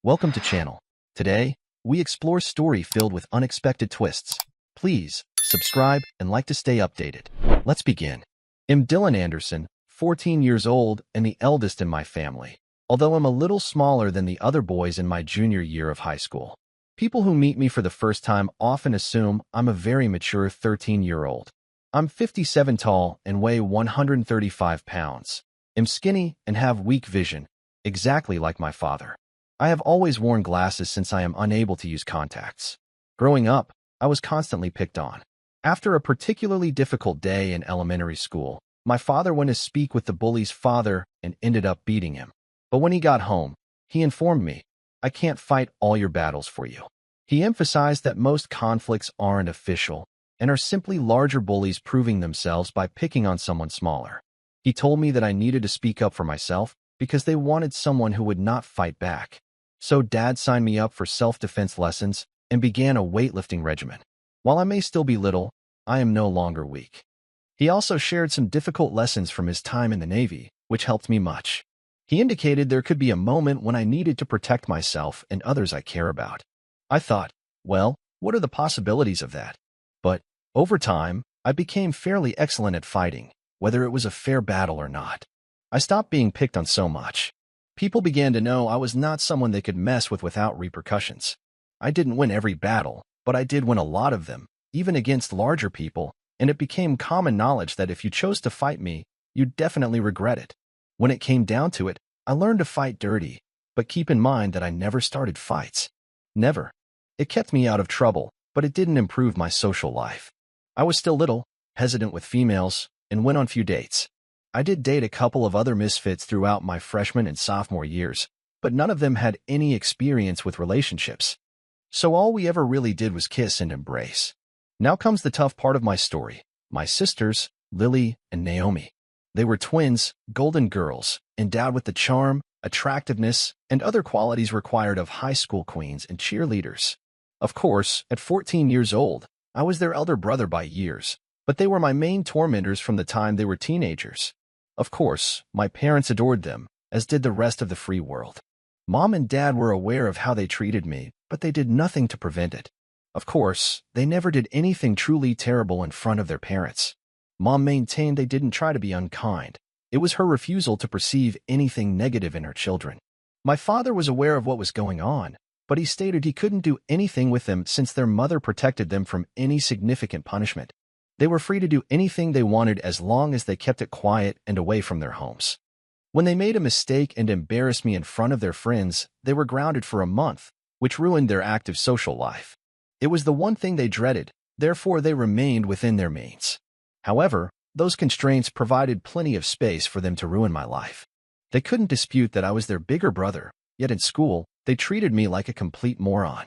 Welcome to channel. Today, we explore story filled with unexpected twists. Please, subscribe and like to stay updated. Let's begin. I'm Dylan Anderson, 14 years old and the eldest in my family, although I'm a little smaller than the other boys in my junior year of high school. People who meet me for the first time often assume I'm a very mature 13-year-old. I'm 57 tall and weigh 135 pounds. I'm skinny and have weak vision, exactly like my father. I have always worn glasses since I am unable to use contacts. Growing up, I was constantly picked on. After a particularly difficult day in elementary school, my father went to speak with the bully's father and ended up beating him. But when he got home, he informed me, "I can't fight all your battles for you." He emphasized that most conflicts aren't official and are simply larger bullies proving themselves by picking on someone smaller. He told me that I needed to speak up for myself because they wanted someone who would not fight back. So Dad signed me up for self-defense lessons and began a weightlifting regimen. While I may still be little, I am no longer weak. He also shared some difficult lessons from his time in the Navy, which helped me much. He indicated there could be a moment when I needed to protect myself and others I care about. I thought, well, what are the possibilities of that? But over time, I became fairly excellent at fighting, whether it was a fair battle or not. I stopped being picked on so much. People began to know I was not someone they could mess with without repercussions. I didn't win every battle, but I did win a lot of them, even against larger people, and it became common knowledge that if you chose to fight me, you'd definitely regret it. When it came down to it, I learned to fight dirty, but keep in mind that I never started fights. Never. It kept me out of trouble, but it didn't improve my social life. I was still little, hesitant with females, and went on few dates. I did date a couple of other misfits throughout my freshman and sophomore years, but none of them had any experience with relationships. So all we ever really did was kiss and embrace. Now comes the tough part of my story. My sisters, Lily and Naomi. They were twins, golden girls, endowed with the charm, attractiveness, and other qualities required of high school queens and cheerleaders. Of course, at 14 years old, I was their elder brother by years, but they were my main tormentors from the time they were teenagers. Of course, my parents adored them, as did the rest of the free world. Mom and Dad were aware of how they treated me, but they did nothing to prevent it. Of course, they never did anything truly terrible in front of their parents. Mom maintained they didn't try to be unkind. It was her refusal to perceive anything negative in her children. My father was aware of what was going on, but he stated he couldn't do anything with them since their mother protected them from any significant punishment. They were free to do anything they wanted as long as they kept it quiet and away from their homes. When they made a mistake and embarrassed me in front of their friends, they were grounded for a month, which ruined their active social life. It was the one thing they dreaded, therefore they remained within their means. However, those constraints provided plenty of space for them to ruin my life. They couldn't dispute that I was their bigger brother, yet in school, they treated me like a complete moron.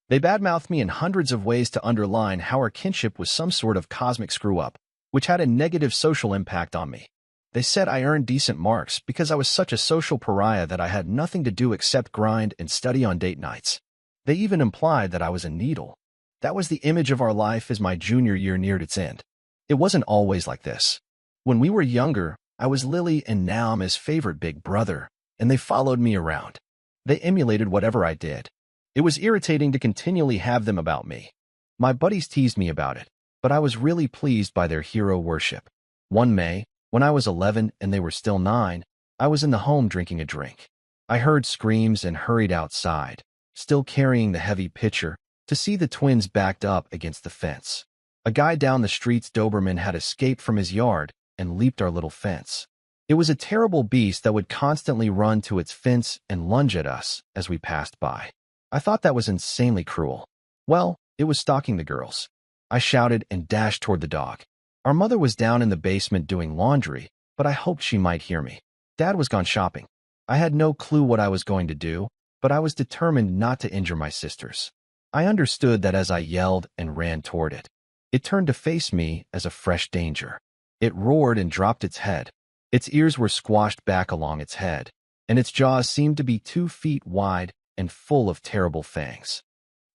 They badmouthed me in hundreds of ways to underline how our kinship was some sort of cosmic screw-up, which had a negative social impact on me. They said I earned decent marks because I was such a social pariah that I had nothing to do except grind and study on date nights. They even implied that I was a needle. That was the image of our life as my junior year neared its end. It wasn't always like this. When we were younger, I was Lily and Naomi's favorite big brother, and they followed me around. They emulated whatever I did. It was irritating to continually have them about me. My buddies teased me about it, but I was really pleased by their hero worship. One May, when I was 11 and they were still 9, I was in the home drinking a drink. I heard screams and hurried outside, still carrying the heavy pitcher, to see the twins backed up against the fence. A guy down the street's Doberman had escaped from his yard and leaped our little fence. It was a terrible beast that would constantly run to its fence and lunge at us as we passed by. I thought that was insanely cruel. Well, it was stalking the girls. I shouted and dashed toward the dog. Our mother was down in the basement doing laundry, but I hoped she might hear me. Dad was gone shopping. I had no clue what I was going to do, but I was determined not to injure my sisters. I understood that as I yelled and ran toward it. It turned to face me as a fresh danger. It roared and dropped its head. Its ears were squashed back along its head, and its jaws seemed to be 2 feet wide and full of terrible fangs.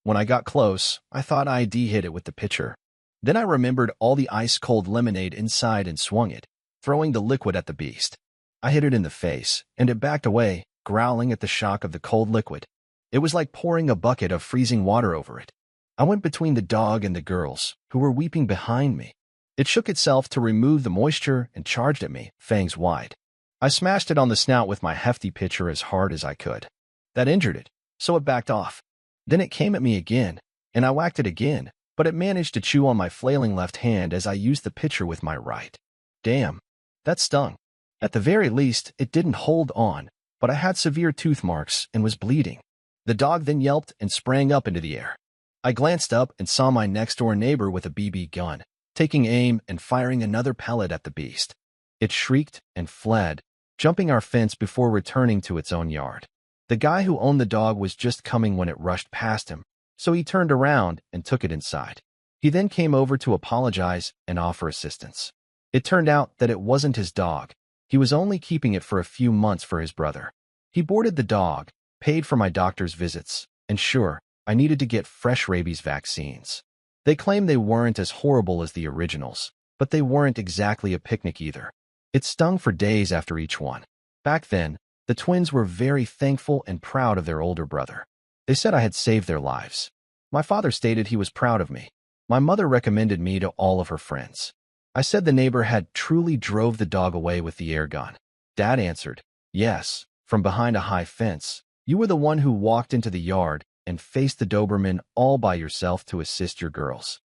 When I got close, I thought I'd hit it with the pitcher. Then I remembered all the ice-cold lemonade inside and swung it, throwing the liquid at the beast. I hit it in the face, and it backed away, growling at the shock of the cold liquid. It was like pouring a bucket of freezing water over it. I went between the dog and the girls, who were weeping behind me. It shook itself to remove the moisture and charged at me, fangs wide. I smashed it on the snout with my hefty pitcher as hard as I could. That injured it, so it backed off. Then it came at me again, and I whacked it again, but it managed to chew on my flailing left hand as I used the pitcher with my right. Damn, that stung. At the very least, it didn't hold on, but I had severe tooth marks and was bleeding. The dog then yelped and sprang up into the air. I glanced up and saw my next-door neighbor with a BB gun, taking aim and firing another pellet at the beast. It shrieked and fled, jumping our fence before returning to its own yard. The guy who owned the dog was just coming when it rushed past him, so he turned around and took it inside. He then came over to apologize and offer assistance. It turned out that it wasn't his dog. He was only keeping it for a few months for his brother. He boarded the dog, paid for my doctor's visits, and sure, I needed to get fresh rabies vaccines. They claimed they weren't as horrible as the originals, but they weren't exactly a picnic either. It stung for days after each one. Back then, the twins were very thankful and proud of their older brother. They said I had saved their lives. My father stated he was proud of me. My mother recommended me to all of her friends. I said the neighbor had truly drove the dog away with the air gun. Dad answered, "Yes, from behind a high fence. You were the one who walked into the yard and faced the Doberman all by yourself to assist your girls.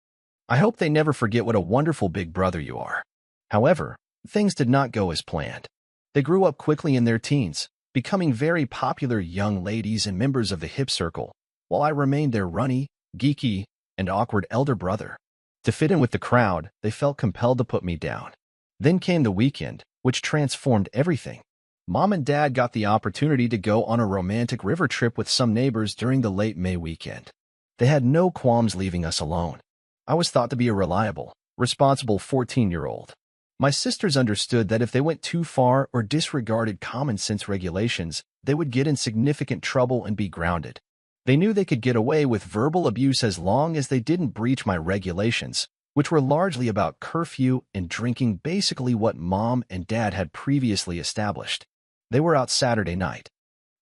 I hope they never forget what a wonderful big brother you are." However, things did not go as planned. They grew up quickly in their teens, becoming very popular young ladies and members of the hip circle, while I remained their runny, geeky, and awkward elder brother. To fit in with the crowd, they felt compelled to put me down. Then came the weekend, which transformed everything. Mom and Dad got the opportunity to go on a romantic river trip with some neighbors during the late May weekend. They had no qualms leaving us alone. I was thought to be a reliable, responsible 14-year-old. My sisters understood that if they went too far or disregarded common-sense regulations, they would get in significant trouble and be grounded. They knew they could get away with verbal abuse as long as they didn't breach my regulations, which were largely about curfew and drinking, basically what Mom and Dad had previously established. They were out Saturday night.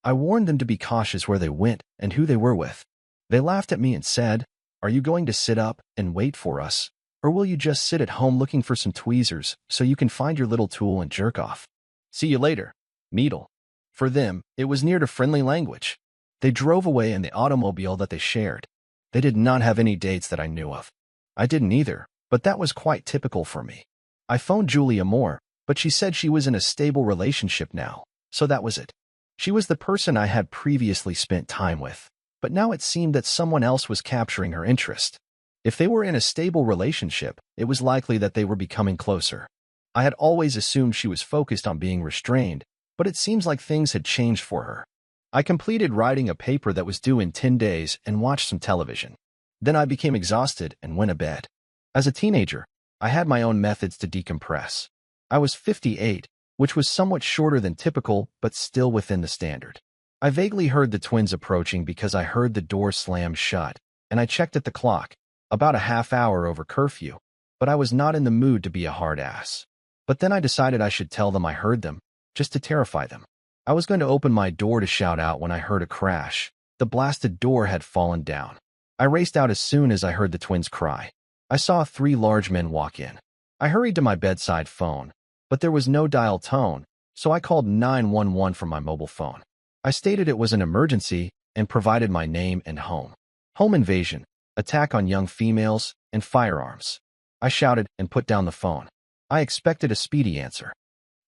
I warned them to be cautious where they went and who they were with. They laughed at me and said, "Are you going to sit up and wait for us? Or will you just sit at home looking for some tweezers so you can find your little tool and jerk off? See you later, Meadle." For them, it was near to friendly language. They drove away in the automobile that they shared. They did not have any dates that I knew of. I didn't either, but that was quite typical for me. I phoned Julia Moore, but she said she was in a stable relationship now, so that was it. She was the person I had previously spent time with, but now it seemed that someone else was capturing her interest. If they were in a stable relationship, it was likely that they were becoming closer. I had always assumed she was focused on being restrained, but it seems like things had changed for her. I completed writing a paper that was due in 10 days and watched some television. Then I became exhausted and went to bed. As a teenager, I had my own methods to decompress. I was 58, which was somewhat shorter than typical, but still within the standard. I vaguely heard the twins approaching because I heard the door slam shut, and I checked at the clock, about a half hour over curfew, but I was not in the mood to be a hard ass. But then I decided I should tell them I heard them, just to terrify them. I was going to open my door to shout out when I heard a crash. The blasted door had fallen down. I raced out as soon as I heard the twins cry. I saw 3 large men walk in. I hurried to my bedside phone, but there was no dial tone, so I called 911 from my mobile phone. I stated it was an emergency and provided my name and home. Home invasion, attack on young females, and firearms. I shouted and put down the phone. I expected a speedy answer.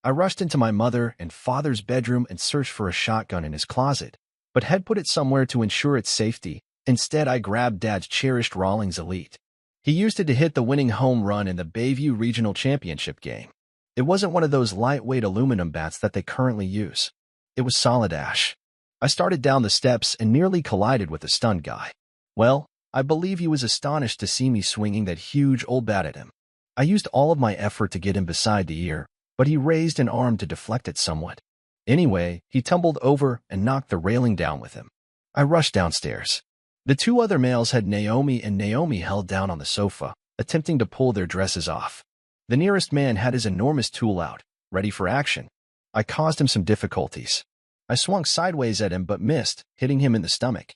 I rushed into my mother and father's bedroom and searched for a shotgun in his closet, but had put it somewhere to ensure its safety. Instead, I grabbed Dad's cherished Rawlings Elite. He used it to hit the winning home run in the Bayview Regional Championship game. It wasn't one of those lightweight aluminum bats that they currently use. It was solid ash. I started down the steps and nearly collided with the stunned guy. Well, I believe he was astonished to see me swinging that huge old bat at him. I used all of my effort to get him beside the ear, but he raised an arm to deflect it somewhat. Anyway, he tumbled over and knocked the railing down with him. I rushed downstairs. The 2 other males had Naomi and Naomi held down on the sofa, attempting to pull their dresses off. The nearest man had his enormous tool out, ready for action. I caused him some difficulties. I swung sideways at him but missed, hitting him in the stomach.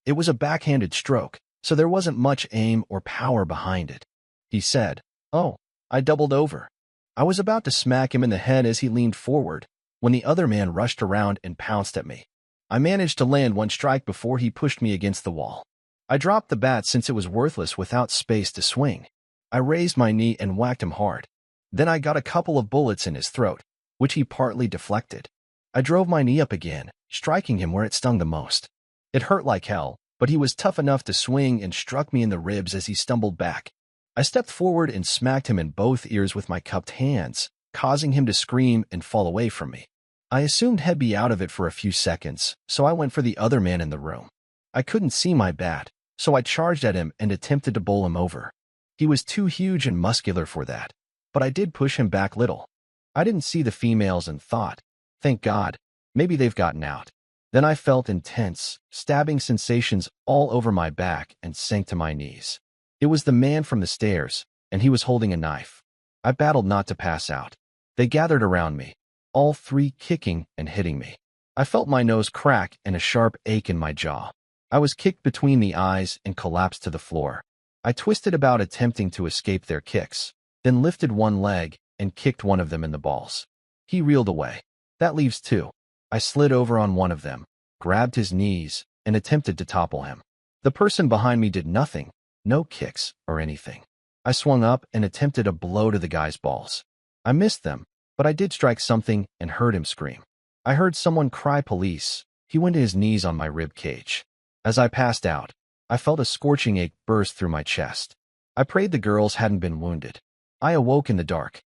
It was a backhanded stroke, so there wasn't much aim or power behind it. He said, "Oh." I doubled over. I was about to smack him in the head as he leaned forward, when the other man rushed around and pounced at me. I managed to land one strike before he pushed me against the wall. I dropped the bat since it was worthless without space to swing. I raised my knee and whacked him hard. Then I got a couple of bullets in his throat, which he partly deflected. I drove my knee up again, striking him where it stung the most. It hurt like hell, but he was tough enough to swing and struck me in the ribs as he stumbled back. I stepped forward and smacked him in both ears with my cupped hands, causing him to scream and fall away from me. I assumed he'd be out of it for a few seconds, so I went for the other man in the room. I couldn't see my bat, so I charged at him and attempted to bowl him over. He was too huge and muscular for that, but I did push him back little. I didn't see the females and thought, thank God, maybe they've gotten out. Then I felt intense, stabbing sensations all over my back and sank to my knees. It was the man from the stairs, and he was holding a knife. I battled not to pass out. They gathered around me, all three kicking and hitting me. I felt my nose crack and a sharp ache in my jaw. I was kicked between the eyes and collapsed to the floor. I twisted about attempting to escape their kicks, then lifted one leg and kicked one of them in the balls. He reeled away. That leaves two. I slid over on one of them, grabbed his knees, and attempted to topple him. The person behind me did nothing, no kicks or anything. I swung up and attempted a blow to the guy's balls. I missed them, but I did strike something and heard him scream. I heard someone cry police. He went to his knees on my rib cage. As I passed out, I felt a scorching ache burst through my chest. I prayed the girls hadn't been wounded. I awoke in the dark.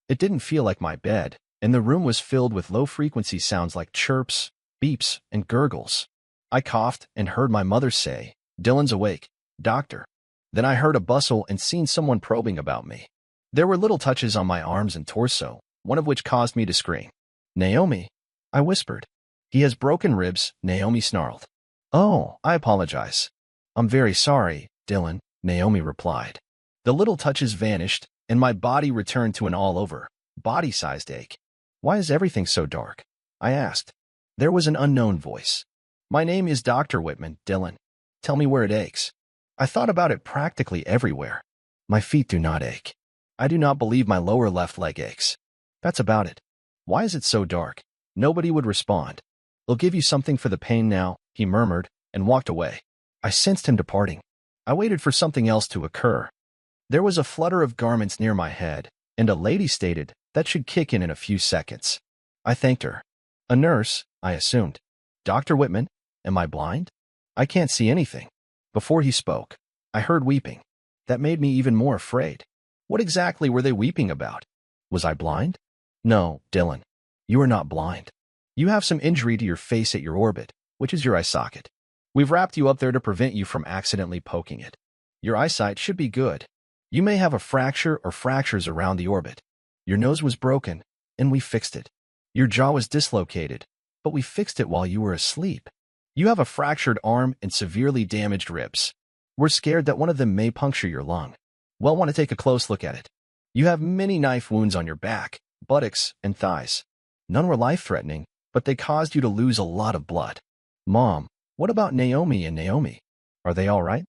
It didn't feel like my bed, and the room was filled with low-frequency sounds like chirps, beeps, and gurgles. I coughed and heard my mother say, "Dylan's awake, doctor." Then I heard a bustle and seen someone probing about me. There were little touches on my arms and torso, one of which caused me to scream. "Naomi," I whispered. "He has broken ribs," Naomi snarled. "Oh, I apologize." "I'm very sorry, Dylan," Naomi replied. The little touches vanished, and my body returned to an all-over, body-sized ache. "Why is everything so dark?" I asked. There was an unknown voice. "My name is Dr. Whitman, Dylan. Tell me where it aches." I thought about it practically everywhere. My feet do not ache. I do not believe my lower left leg aches. That's about it. Why is it so dark? Nobody would respond. "I'll give you something for the pain now," he murmured, and walked away. I sensed him departing. I waited for something else to occur. There was a flutter of garments near my head, and a lady stated that should kick in a few seconds. I thanked her. A nurse, I assumed. "Dr. Whitman, am I blind? I can't see anything." Before he spoke, I heard weeping. That made me even more afraid. What exactly were they weeping about? Was I blind? "No, Dylan. You are not blind. You have some injury to your face at your orbit, which is your eye socket. We've wrapped you up there to prevent you from accidentally poking it. Your eyesight should be good. You may have a fracture or fractures around the orbit. Your nose was broken, and we fixed it. Your jaw was dislocated, but we fixed it while you were asleep. You have a fractured arm and severely damaged ribs. We're scared that one of them may puncture your lung. Well, want to take a close look at it. You have many knife wounds on your back, buttocks, and thighs. None were life-threatening, but they caused you to lose a lot of blood. Mom, what about Naomi and Naomi? Are they all right?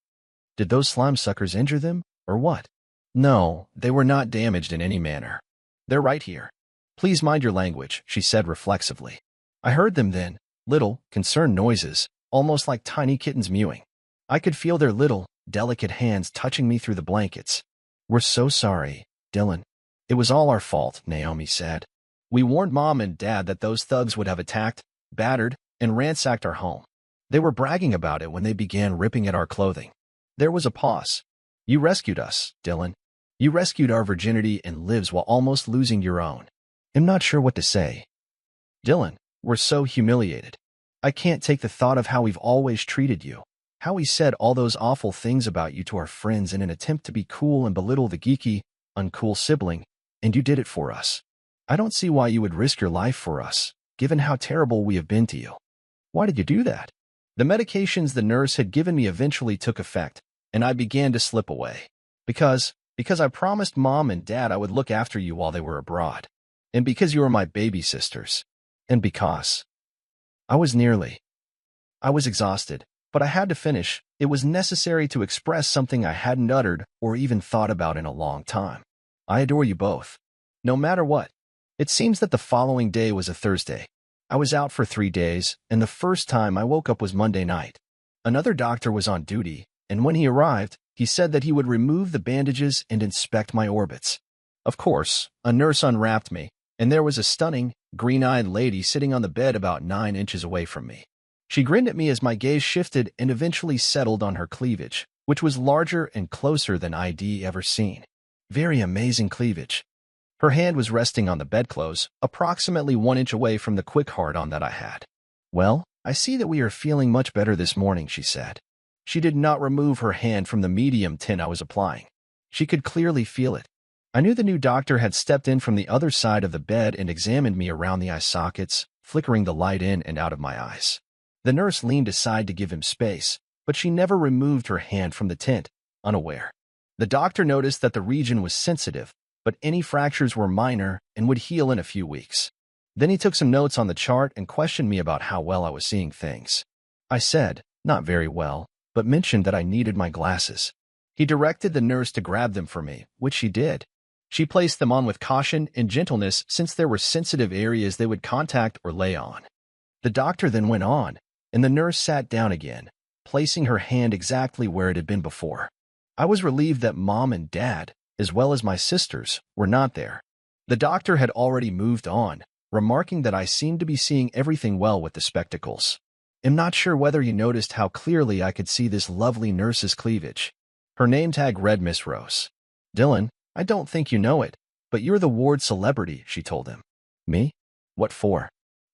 Did those slime suckers injure them, or what?" "No, they were not damaged in any manner. They're right here. Please mind your language," she said reflexively. I heard them then, little, concerned noises, almost like tiny kittens mewing. I could feel their little, delicate hands touching me through the blankets. "We're so sorry, Dylan. It was all our fault," Naomi said. "We warned Mom and Dad that those thugs would have attacked, battered, and ransacked our home. They were bragging about it when they began ripping at our clothing." There was a pause. "You rescued us, Dylan. You rescued our virginity and lives while almost losing your own." I'm not sure what to say. "Dylan, we're so humiliated. I can't take the thought of how we've always treated you. How we said all those awful things about you to our friends in an attempt to be cool and belittle the geeky, uncool sibling, and you did it for us. I don't see why you would risk your life for us, given how terrible we have been to you." "Why did you do that?" "The medications the nurse had given me eventually took effect, and I began to slip away. Because I promised Mom and Dad I would look after you while they were abroad. And because you were my baby sisters. And because I was exhausted, but I had to finish. It was necessary to express something I hadn't uttered or even thought about in a long time. I adore you both. No matter what. It seems that the following day was a Thursday. I was out for 3 days, and the first time I woke up was Monday night. Another doctor was on duty, and when he arrived, he said that he would remove the bandages and inspect my orbits. Of course, a nurse unwrapped me, and there was a stunning, green-eyed lady sitting on the bed about 9 inches away from me. She grinned at me as my gaze shifted and eventually settled on her cleavage, which was larger and closer than I'd ever seen. Very amazing cleavage. Her hand was resting on the bedclothes, approximately 1 inch away from the quick hard-on that I had. "Well, I see that we are feeling much better this morning," she said. She did not remove her hand from the medium tint I was applying. She could clearly feel it. I knew the new doctor had stepped in from the other side of the bed and examined me around the eye sockets, flickering the light in and out of my eyes. The nurse leaned aside to give him space, but she never removed her hand from the tint, unaware. The doctor noticed that the region was sensitive, but any fractures were minor and would heal in a few weeks. Then he took some notes on the chart and questioned me about how well I was seeing things. I said, not very well, but mentioned that I needed my glasses. He directed the nurse to grab them for me, which she did. She placed them on with caution and gentleness since there were sensitive areas they would contact or lay on. The doctor then went on, and the nurse sat down again, placing her hand exactly where it had been before. I was relieved that Mom and Dad, as well as my sisters, were not there. The doctor had already moved on, remarking that I seemed to be seeing everything well with the spectacles. I'm not sure whether you noticed how clearly I could see this lovely nurse's cleavage. Her name tag read Miss Rose. "Dylan, I don't think you know it, but you're the ward celebrity," she told him. "Me? What for?"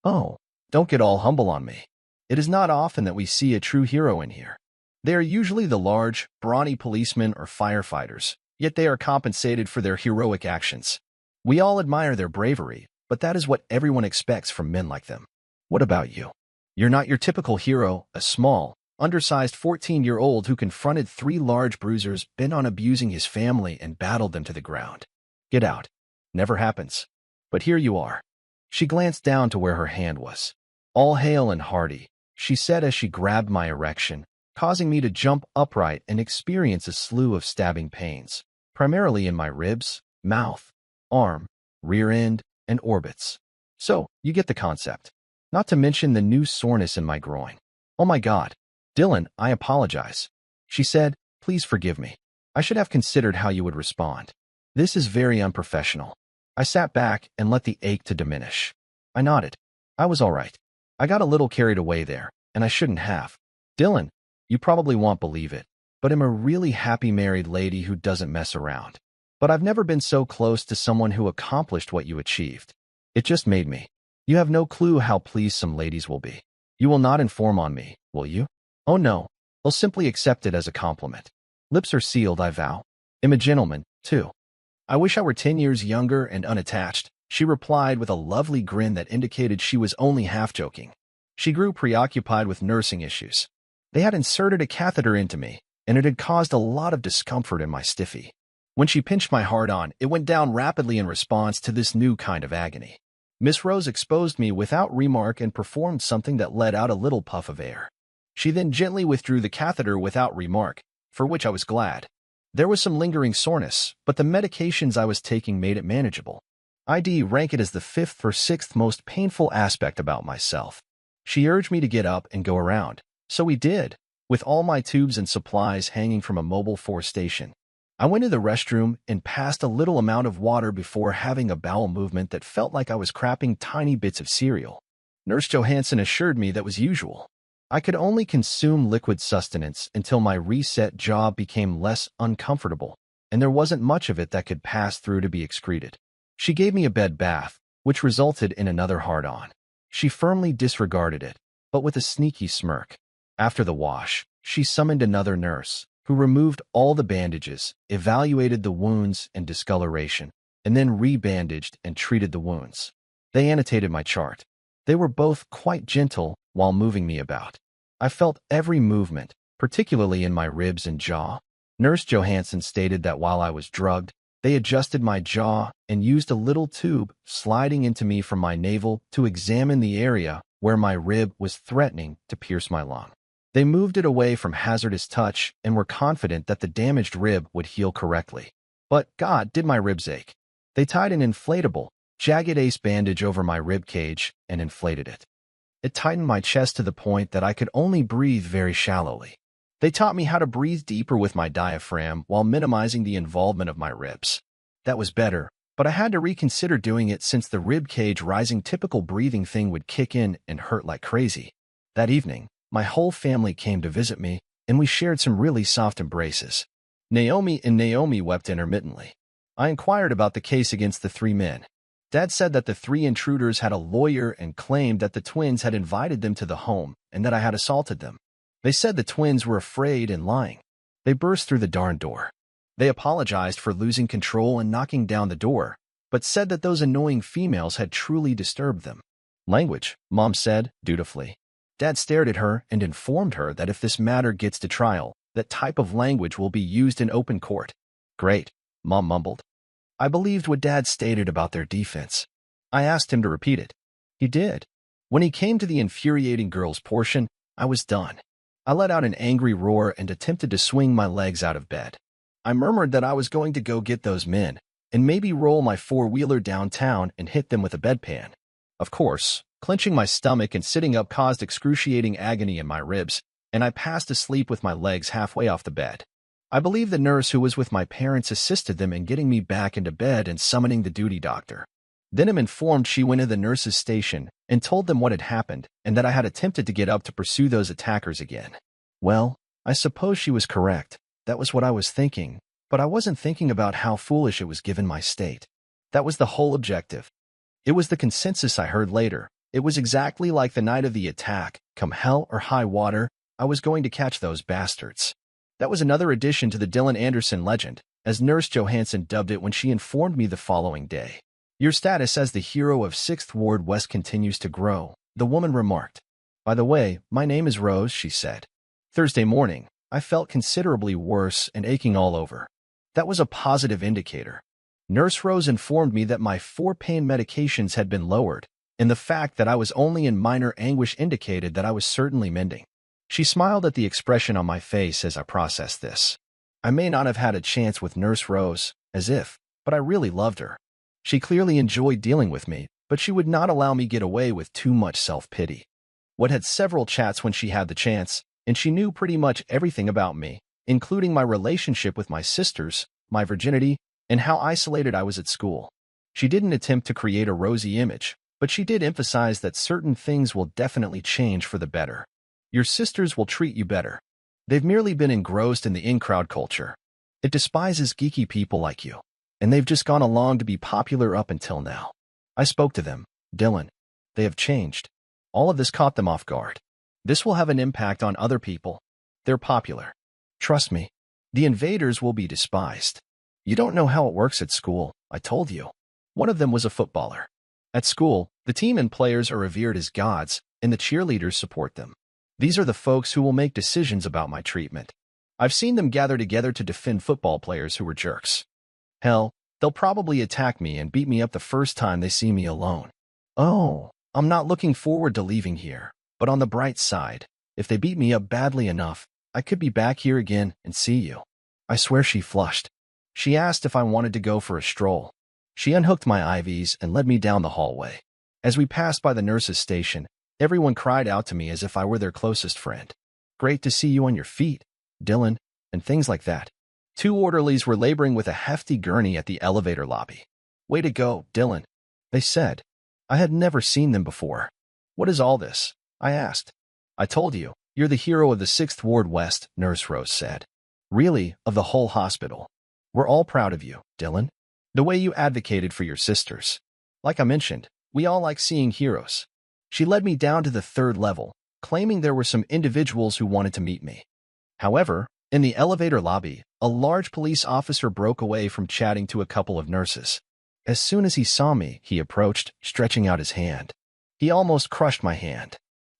"Oh, don't get all humble on me. It is not often that we see a true hero in here. They are usually the large, brawny policemen or firefighters, yet they are compensated for their heroic actions. We all admire their bravery, but that is what everyone expects from men like them. What about you? You're not your typical hero, a small, undersized 14-year-old who confronted 3 large bruisers bent on abusing his family and battled them to the ground. Get out. Never happens. But here you are." She glanced down to where her hand was. "All hale and hearty," she said as she grabbed my erection, causing me to jump upright and experience a slew of stabbing pains, primarily in my ribs, mouth, arm, rear end, and orbits. So, you get the concept. Not to mention the new soreness in my groin. "Oh my God. Dylan, I apologize," she said. "Please forgive me. I should have considered how you would respond. This is very unprofessional." I sat back and let the ache to diminish. I nodded. I was all right. I got a little carried away there, and I shouldn't have. "Dylan, you probably won't believe it, but I'm a really happy married lady who doesn't mess around. But I've never been so close to someone who accomplished what you achieved. It just made me. You have no clue how pleased some ladies will be. You will not inform on me, will you?" "Oh no, they'll simply accept it as a compliment. Lips are sealed, I vow. I'm a gentleman, too." "I wish I were 10 years younger and unattached," she replied with a lovely grin that indicated she was only half joking. She grew preoccupied with nursing issues. They had inserted a catheter into me, and it had caused a lot of discomfort in my stiffy. When she pinched my hard-on, it went down rapidly in response to this new kind of agony. Miss Rose exposed me without remark and performed something that let out a little puff of air. She then gently withdrew the catheter without remark, for which I was glad. There was some lingering soreness, but the medications I was taking made it manageable. I'd rank it as the 5th or 6th most painful aspect about myself. She urged me to get up and go around, so we did, with all my tubes and supplies hanging from a mobile force station. I went to the restroom and passed a little amount of water before having a bowel movement that felt like I was crapping tiny bits of cereal. Nurse Johansson assured me that was usual. I could only consume liquid sustenance until my reset jaw became less uncomfortable, and there wasn't much of it that could pass through to be excreted. She gave me a bed bath, which resulted in another hard-on. She firmly disregarded it, but with a sneaky smirk. After the wash, she summoned another nurse, who removed all the bandages, evaluated the wounds and discoloration, and then rebandaged and treated the wounds. They annotated my chart. They were both quite gentle while moving me about. I felt every movement, particularly in my ribs and jaw. Nurse Johansson stated that while I was drugged, they adjusted my jaw and used a little tube sliding into me from my navel to examine the area where my rib was threatening to pierce my lung. They moved it away from hazardous touch and were confident that the damaged rib would heal correctly. But God, did my ribs ache. They tied an inflatable, jagged ace bandage over my rib cage and inflated it. It tightened my chest to the point that I could only breathe very shallowly. They taught me how to breathe deeper with my diaphragm while minimizing the involvement of my ribs. That was better, but I had to reconsider doing it since the rib cage rising typical breathing thing would kick in and hurt like crazy. That evening, my whole family came to visit me, and we shared some really soft embraces. Naomi wept intermittently. I inquired about the case against the three men. Dad said that the three intruders had a lawyer and claimed that the twins had invited them to the home and that I had assaulted them. They said the twins were afraid and lying. They burst through the darn door. They apologized for losing control and knocking down the door, but said that those annoying females had truly disturbed them. Language, Mom said, dutifully. Dad stared at her and informed her that if this matter gets to trial, that type of language will be used in open court. Great, Mom mumbled. I believed what Dad stated about their defense. I asked him to repeat it. He did. When he came to the infuriating girls portion, I was done. I let out an angry roar and attempted to swing my legs out of bed. I murmured that I was going to go get those men and maybe roll my four-wheeler downtown and hit them with a bedpan. Of course, clenching my stomach and sitting up caused excruciating agony in my ribs, and I passed asleep with my legs halfway off the bed. I believe the nurse who was with my parents assisted them in getting me back into bed and summoning the duty doctor. Then I'm informed she went to the nurse's station and told them what had happened and that I had attempted to get up to pursue those attackers again. Well, I suppose she was correct. That was what I was thinking, but I wasn't thinking about how foolish it was given my state. That was the whole objective. It was the consensus I heard later. It was exactly like the night of the attack. Come hell or high water, I was going to catch those bastards. That was another addition to the Dylan Anderson legend, as Nurse Johansson dubbed it when she informed me the following day. Your status as the hero of 6th Ward West continues to grow, the woman remarked. By the way, my name is Rose, she said. Thursday morning, I felt considerably worse and aching all over. That was a positive indicator. Nurse Rose informed me that my 4 pain medications had been lowered, and the fact that I was only in minor anguish indicated that I was certainly mending. She smiled at the expression on my face as I processed this. I may not have had a chance with Nurse Rose, as if, but I really loved her. She clearly enjoyed dealing with me, but she would not allow me get away with too much self-pity. Would had several chats when she had the chance, and she knew pretty much everything about me, including my relationship with my sisters, my virginity, and how isolated I was at school. She didn't attempt to create a rosy image, but she did emphasize that certain things will definitely change for the better. Your sisters will treat you better. They've merely been engrossed in the in-crowd culture. It despises geeky people like you, and they've just gone along to be popular up until now. I spoke to them, Dylan. They have changed. All of this caught them off guard. This will have an impact on other people. They're popular. Trust me, the invaders will be despised. You don't know how it works at school, I told you. One of them was a footballer. At school, the team and players are revered as gods, and the cheerleaders support them. These are the folks who will make decisions about my treatment. I've seen them gather together to defend football players who were jerks. Hell, they'll probably attack me and beat me up the first time they see me alone. Oh, I'm not looking forward to leaving here, but on the bright side, if they beat me up badly enough, I could be back here again and see you. I swear she flushed. She asked if I wanted to go for a stroll. She unhooked my IVs and led me down the hallway. As we passed by the nurse's station, everyone cried out to me as if I were their closest friend. Great to see you on your feet, Dylan, and things like that. 2 orderlies were laboring with a hefty gurney at the elevator lobby. Way to go, Dylan, they said. I had never seen them before. What is all this? I asked. I told you, you're the hero of the 6th Ward West, Nurse Rose said. Really, of the whole hospital. We're all proud of you, Dylan. The way you advocated for your sisters. Like I mentioned, we all like seeing heroes. She led me down to the 3rd level, claiming there were some individuals who wanted to meet me. However, in the elevator lobby, a large police officer broke away from chatting to a couple of nurses. As soon as he saw me, he approached, stretching out his hand. He almost crushed my hand.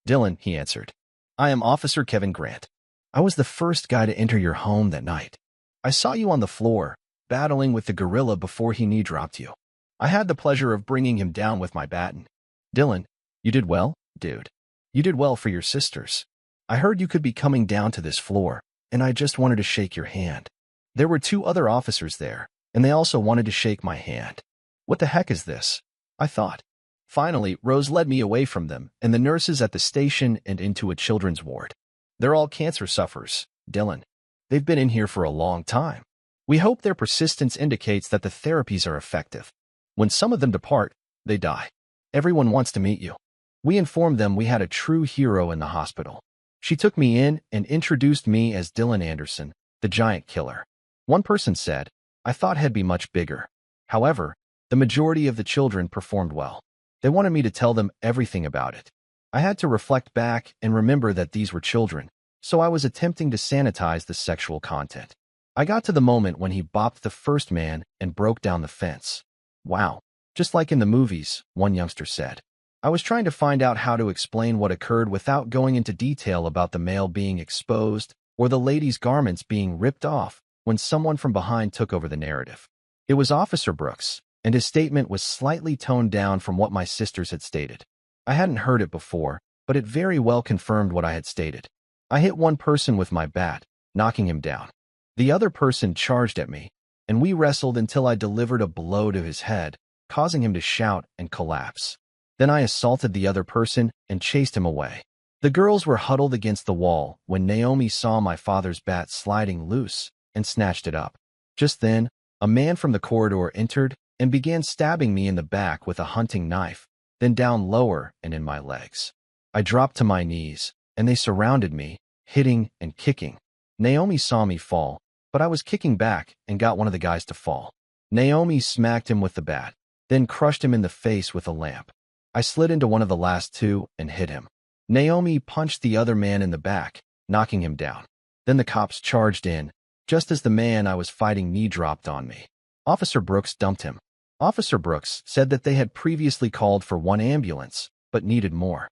Dylan, he answered. I am Officer Kevin Grant. I was the first guy to enter your home that night. I saw you on the floor, battling with the gorilla before he knee-dropped you. I had the pleasure of bringing him down with my baton. Dylan, you did well, Dude, you did well for your sisters. I heard you could be coming down to this floor, and I just wanted to shake your hand. There were 2 other officers there, and they also wanted to shake my hand. What the heck is this? I thought. Finally, Rose led me away from them and the nurses at the station and into a children's ward. They're all cancer sufferers, Dylan. They've been in here for a long time. We hope their persistence indicates that the therapies are effective. When some of them depart, they die. Everyone wants to meet you. We informed them we had a true hero in the hospital. She took me in and introduced me as Dylan Anderson, the giant killer. One person said, I thought he'd be much bigger. However, the majority of the children performed well. They wanted me to tell them everything about it. I had to reflect back and remember that these were children, so I was attempting to sanitize the sexual content. I got to the moment when he bopped the first man and broke down the fence. Wow, just like in the movies, one youngster said. I was trying to find out how to explain what occurred without going into detail about the male being exposed or the lady's garments being ripped off when someone from behind took over the narrative. It was Officer Brooks, and his statement was slightly toned down from what my sisters had stated. I hadn't heard it before, but it very well confirmed what I had stated. I hit one person with my bat, knocking him down. The other person charged at me, and we wrestled until I delivered a blow to his head, causing him to shout and collapse. Then I assaulted the other person and chased him away. The girls were huddled against the wall when Naomi saw my father's bat sliding loose and snatched it up. Just then, a man from the corridor entered and began stabbing me in the back with a hunting knife, then down lower and in my legs. I dropped to my knees, and they surrounded me, hitting and kicking. Naomi saw me fall, but I was kicking back and got one of the guys to fall. Naomi smacked him with the bat, then crushed him in the face with a lamp. I slid into one of the last 2 and hit him. Naomi punched the other man in the back, knocking him down. Then the cops charged in, just as the man I was fighting knee-dropped on me. Officer Brooks dumped him. Officer Brooks said that they had previously called for 1 ambulance, but needed more.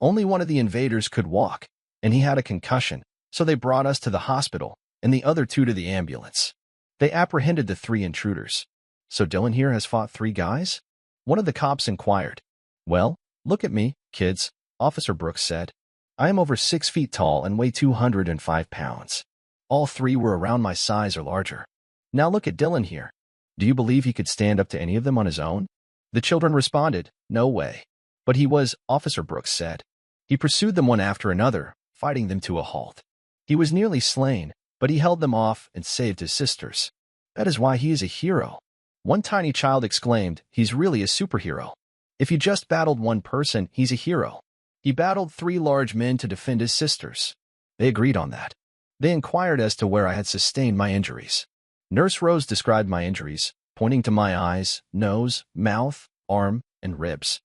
Only one of the invaders could walk, and he had a concussion, so they brought us to the hospital and the other 2 to the ambulance. They apprehended the 3 intruders. So Dylan here has fought 3 guys? One of the cops inquired. Well, look at me, kids, Officer Brooks said. I am over 6 feet tall and weigh 205 pounds. All 3 were around my size or larger. Now look at Dylan here. Do you believe he could stand up to any of them on his own? The children responded, no way. But he was, Officer Brooks said. He pursued them one after another, fighting them to a halt. He was nearly slain, but he held them off and saved his sisters. That is why he is a hero. One tiny child exclaimed, he's really a superhero. If he just battled one person, he's a hero. He battled 3 large men to defend his sisters. They agreed on that. They inquired as to where I had sustained my injuries. Nurse Rose described my injuries, pointing to my eyes, nose, mouth, arm, and ribs.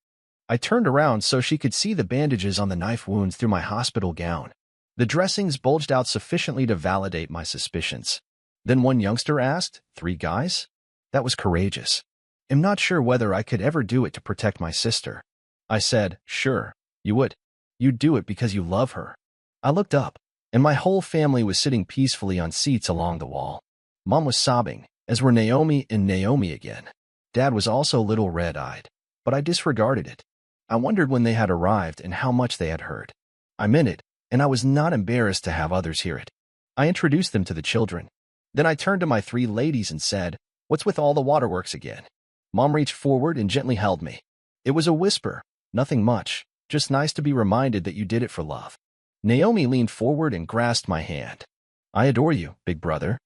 I turned around so she could see the bandages on the knife wounds through my hospital gown. The dressings bulged out sufficiently to validate my suspicions. Then one youngster asked, 3 guys? That was courageous. I'm not sure whether I could ever do it to protect my sister. I said, sure, you would. You'd do it because you love her. I looked up, and my whole family was sitting peacefully on seats along the wall. Mom was sobbing, as were Naomi and Naomi again. Dad was also a little red-eyed, but I disregarded it. I wondered when they had arrived and how much they had heard. I meant it, and I was not embarrassed to have others hear it. I introduced them to the children. Then I turned to my 3 ladies and said, what's with all the waterworks again? Mom reached forward and gently held me. It was a whisper, nothing much, just nice to be reminded that you did it for love. Naomi leaned forward and grasped my hand. I adore you, big brother.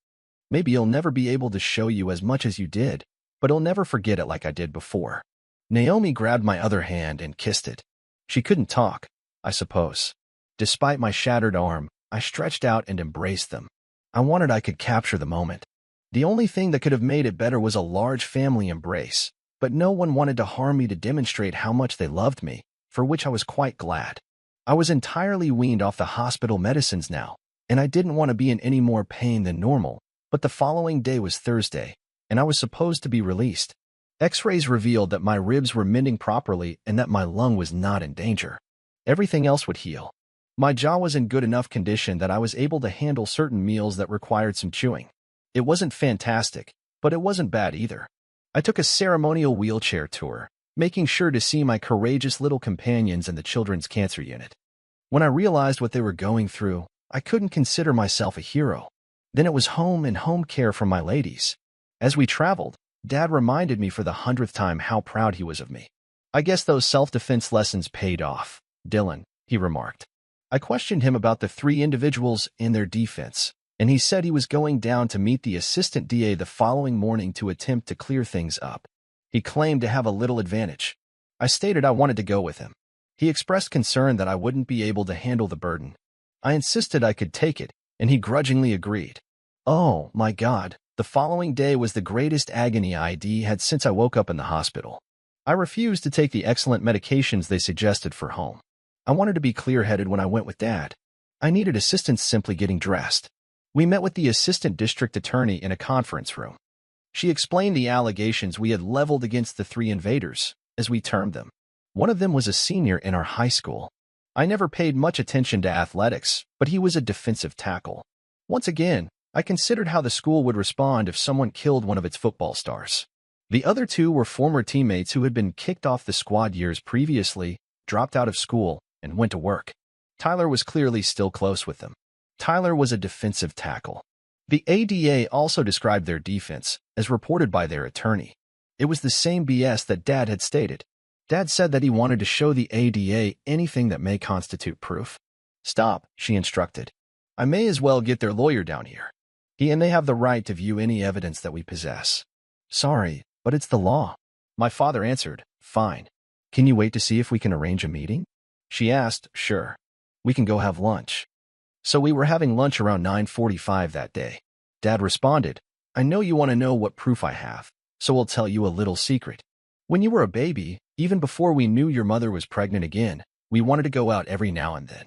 Maybe you'll never be able to show you as much as you did, but I'll never forget it like I did before. Naomi grabbed my other hand and kissed it. She couldn't talk, I suppose. Despite my shattered arm, I stretched out and embraced them. I wanted I could capture the moment. The only thing that could have made it better was a large family embrace, but no one wanted to harm me to demonstrate how much they loved me, for which I was quite glad. I was entirely weaned off the hospital medicines now, and I didn't want to be in any more pain than normal, but the following day was Thursday, and I was supposed to be released. X-rays revealed that my ribs were mending properly and that my lung was not in danger. Everything else would heal. My jaw was in good enough condition that I was able to handle certain meals that required some chewing. It wasn't fantastic, but it wasn't bad either. I took a ceremonial wheelchair tour, making sure to see my courageous little companions in the children's cancer unit. When I realized what they were going through, I couldn't consider myself a hero. Then it was home and home care from my ladies. As we traveled, Dad reminded me for the 100th time how proud he was of me. I guess those self-defense lessons paid off, Dylan, he remarked. I questioned him about the 3 individuals in their defense, and he said he was going down to meet the assistant DA the following morning to attempt to clear things up. He claimed to have a little advantage. I stated I wanted to go with him. He expressed concern that I wouldn't be able to handle the burden. I insisted I could take it, and he grudgingly agreed. Oh, my God, the following day was the greatest agony I'd had since I woke up in the hospital. I refused to take the excellent medications they suggested for home. I wanted to be clear-headed when I went with Dad. I needed assistance simply getting dressed. We met with the assistant district attorney in a conference room. She explained the allegations we had leveled against the 3 invaders, as we termed them. One of them was a senior in our high school. I never paid much attention to athletics, but he was a defensive tackle. Once again, I considered how the school would respond if someone killed one of its football stars. The other 2 were former teammates who had been kicked off the squad years previously, dropped out of school, and went to work. Tyler was clearly still close with them. Tyler was a defensive tackle. The ADA also described their defense, as reported by their attorney. It was the same BS that Dad had stated. Dad said that he wanted to show the ADA anything that may constitute proof. Stop, she instructed. I may as well get their lawyer down here. He and they have the right to view any evidence that we possess. Sorry, but it's the law. My father answered, fine. Can you wait to see if we can arrange a meeting? She asked, sure. We can go have lunch. So we were having lunch around 9:45 that day. Dad responded, I know you want to know what proof I have, so I'll tell you a little secret. When you were a baby, even before we knew your mother was pregnant again, we wanted to go out every now and then.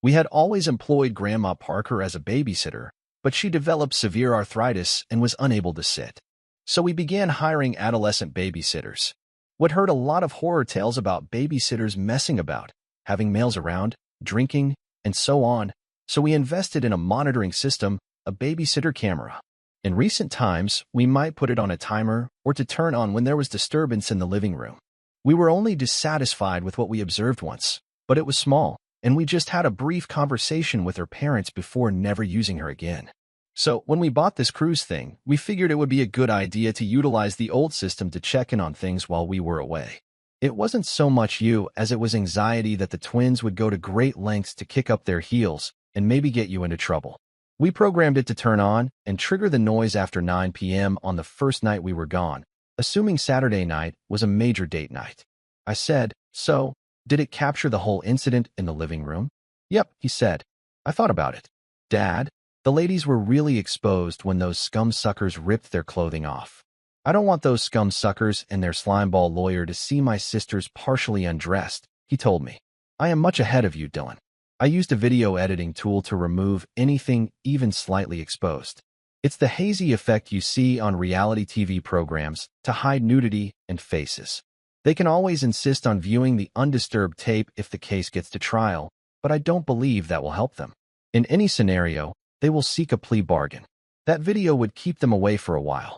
We had always employed Grandma Parker as a babysitter, but she developed severe arthritis and was unable to sit. So we began hiring adolescent babysitters. We'd heard a lot of horror tales about babysitters messing about, having males around, drinking, and so on, so we invested in a monitoring system, a babysitter camera. In recent times, we might put it on a timer or to turn on when there was disturbance in the living room. We were only dissatisfied with what we observed once, but it was small, and we just had a brief conversation with her parents before never using her again. So when we bought this cruise thing, we figured it would be a good idea to utilize the old system to check in on things while we were away. It wasn't so much you as it was anxiety that the twins would go to great lengths to kick up their heels and maybe get you into trouble. We programmed it to turn on and trigger the noise after 9 p.m. on the first night we were gone, assuming Saturday night was a major date night. I said, so, did it capture the whole incident in the living room? Yep, he said. I thought about it. Dad, the ladies were really exposed when those scum suckers ripped their clothing off. I don't want those scum suckers and their slimeball lawyer to see my sisters partially undressed, he told me. I am much ahead of you, Dylan. I used a video editing tool to remove anything even slightly exposed. It's the hazy effect you see on reality TV programs to hide nudity and faces. They can always insist on viewing the undisturbed tape if the case gets to trial, but I don't believe that will help them. In any scenario, they will seek a plea bargain. That video would keep them away for a while.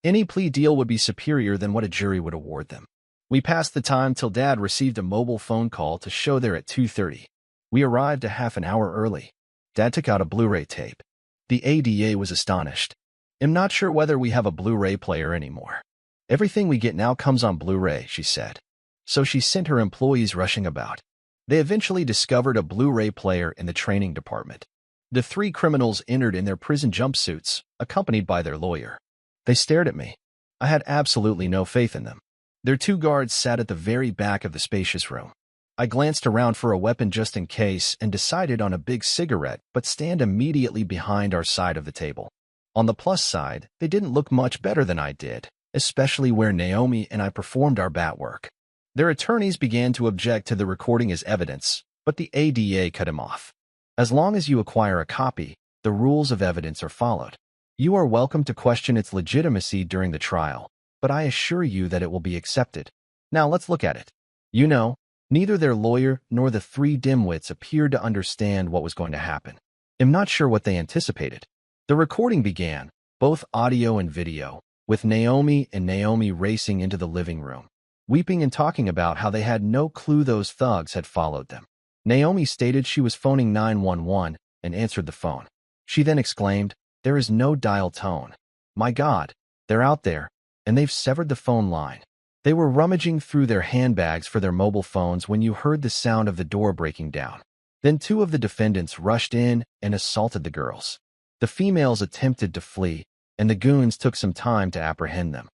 Any plea deal would be superior than what a jury would award them. We passed the time till Dad received a mobile phone call to show there at 2:30. We arrived a half an hour early. Dad took out a Blu-ray tape. The ADA was astonished. I'm not sure whether we have a Blu-ray player anymore. Everything we get now comes on Blu-ray, she said. So she sent her employees rushing about. They eventually discovered a Blu-ray player in the training department. The 3 criminals entered in their prison jumpsuits, accompanied by their lawyer. They stared at me. I had absolutely no faith in them. Their 2 guards sat at the very back of the spacious room. I glanced around for a weapon just in case and decided on a big cigarette, but stand immediately behind our side of the table. On the plus side, they didn't look much better than I did, especially where Naomi and I performed our bat work. Their attorneys began to object to the recording as evidence, but the ADA cut him off. As long as you acquire a copy, the rules of evidence are followed. You are welcome to question its legitimacy during the trial, but I assure you that it will be accepted. Now let's look at it. You know, neither their lawyer nor the 3 dimwits appeared to understand what was going to happen. I'm not sure what they anticipated. The recording began, both audio and video, with Naomi racing into the living room. weeping and talking about how they had no clue those thugs had followed them. Naomi stated she was phoning 911 and answered the phone. She then exclaimed, "There is no dial tone. My God, they're out there, and they've severed the phone line." They were rummaging through their handbags for their mobile phones when you heard the sound of the door breaking down. Then two of the defendants rushed in and assaulted the girls. The females attempted to flee, and the goons took some time to apprehend them.